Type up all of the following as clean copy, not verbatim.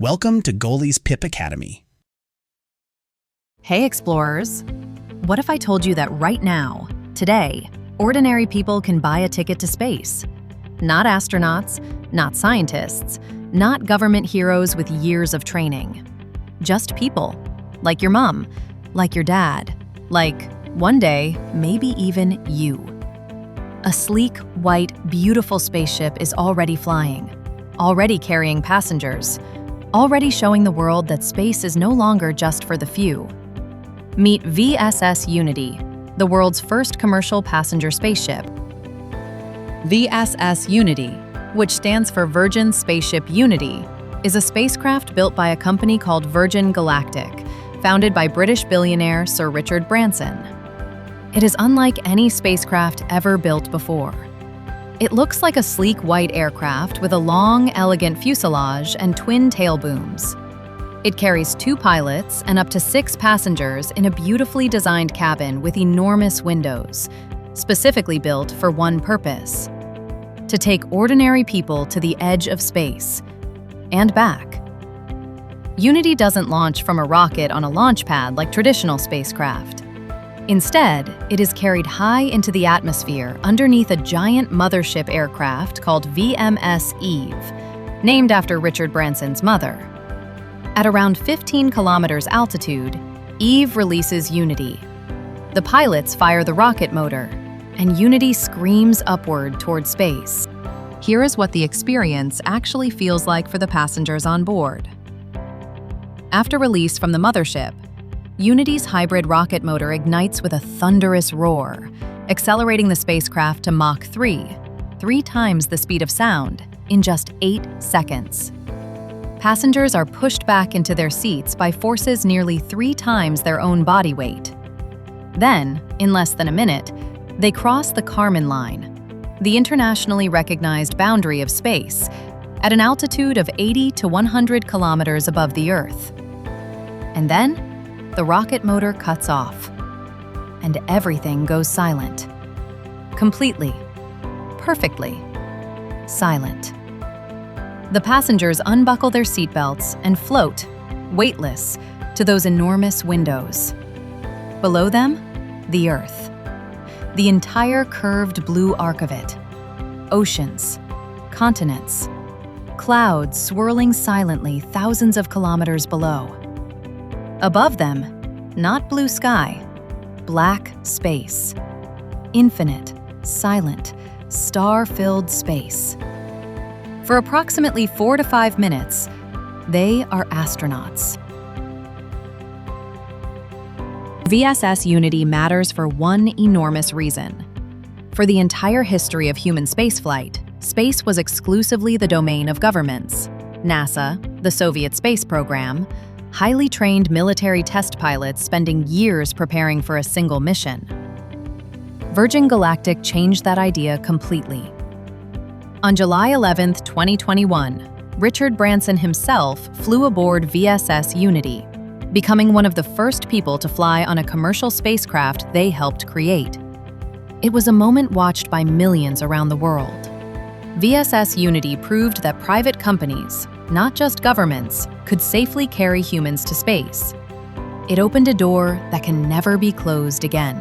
Welcome to Goalie's Pip Academy. Hey explorers! What if I told you that right now, today, ordinary people can buy a ticket to space? Not astronauts, not scientists, not government heroes with years of training. Just people, like your mom, like your dad, like, one day, maybe even you. A sleek, white, beautiful spaceship is already flying, already carrying passengers, already showing the world that space is no longer just for the few. Meet VSS Unity, the world's first commercial passenger spaceship. VSS Unity, which stands for Virgin Spaceship Unity, is a spacecraft built by a company called Virgin Galactic, founded by British billionaire Sir Richard Branson. It is unlike any spacecraft ever built before. It looks like a sleek white aircraft with a long, elegant fuselage and twin tail booms. It carries 2 pilots and up to 6 passengers in a beautifully designed cabin with enormous windows, specifically built for one purpose: to take ordinary people to the edge of space and back. Unity doesn't launch from a rocket on a launch pad like traditional spacecraft. Instead, it is carried high into the atmosphere underneath a giant mothership aircraft called VMS Eve, named after Richard Branson's mother. At around 15 kilometers altitude, Eve releases Unity. The pilots fire the rocket motor, and Unity screams upward toward space. Here is what the experience actually feels like for the passengers on board. After release from the mothership, Unity's hybrid rocket motor ignites with a thunderous roar, accelerating the spacecraft to Mach 3, 3 times the speed of sound, in just 8 seconds. Passengers are pushed back into their seats by forces nearly 3 times their own body weight. Then, in less than a minute, they cross the Kármán line, the internationally recognized boundary of space, at an altitude of 80 to 100 kilometers above the Earth. And then, the rocket motor cuts off, and everything goes silent. Completely, perfectly silent. The passengers unbuckle their seatbelts and float, weightless, to those enormous windows. Below them, the Earth. The entire curved blue arc of it. Oceans, continents, clouds swirling silently thousands of kilometers below. Above them, not blue sky, black space. Infinite, silent, star-filled space. For approximately 4 to 5 minutes, they are astronauts. VSS Unity matters for one enormous reason. For the entire history of human spaceflight, space was exclusively the domain of governments. NASA, the Soviet space program, highly trained military test pilots spending years preparing for a single mission. Virgin Galactic changed that idea completely. On July 11, 2021, Richard Branson himself flew aboard VSS Unity, becoming one of the first people to fly on a commercial spacecraft they helped create. It was a moment watched by millions around the world. VSS Unity proved that private companies, not just governments, could safely carry humans to space. It opened a door that can never be closed again.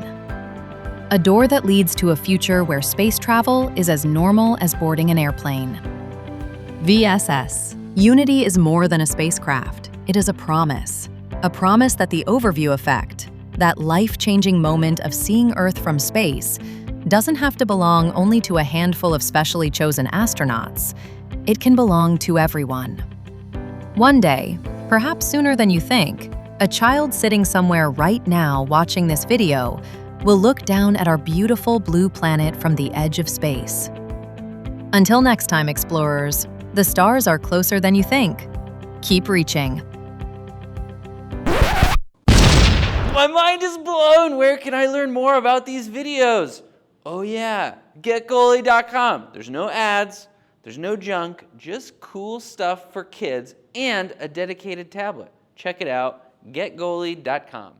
A door that leads to a future where space travel is as normal as boarding an airplane. VSS Unity is more than a spacecraft. It is a promise that the overview effect, that life-changing moment of seeing Earth from space, doesn't have to belong only to a handful of specially chosen astronauts. It can belong to everyone. One day, perhaps sooner than you think, a child sitting somewhere right now watching this video will look down at our beautiful blue planet from the edge of space. Until next time, explorers, the stars are closer than you think. Keep reaching. My mind is blown! Where can I learn more about these videos? Oh yeah, getgoalie.com. There's no ads, there's no junk, just cool stuff for kids and a dedicated tablet. Check it out, getgoalie.com.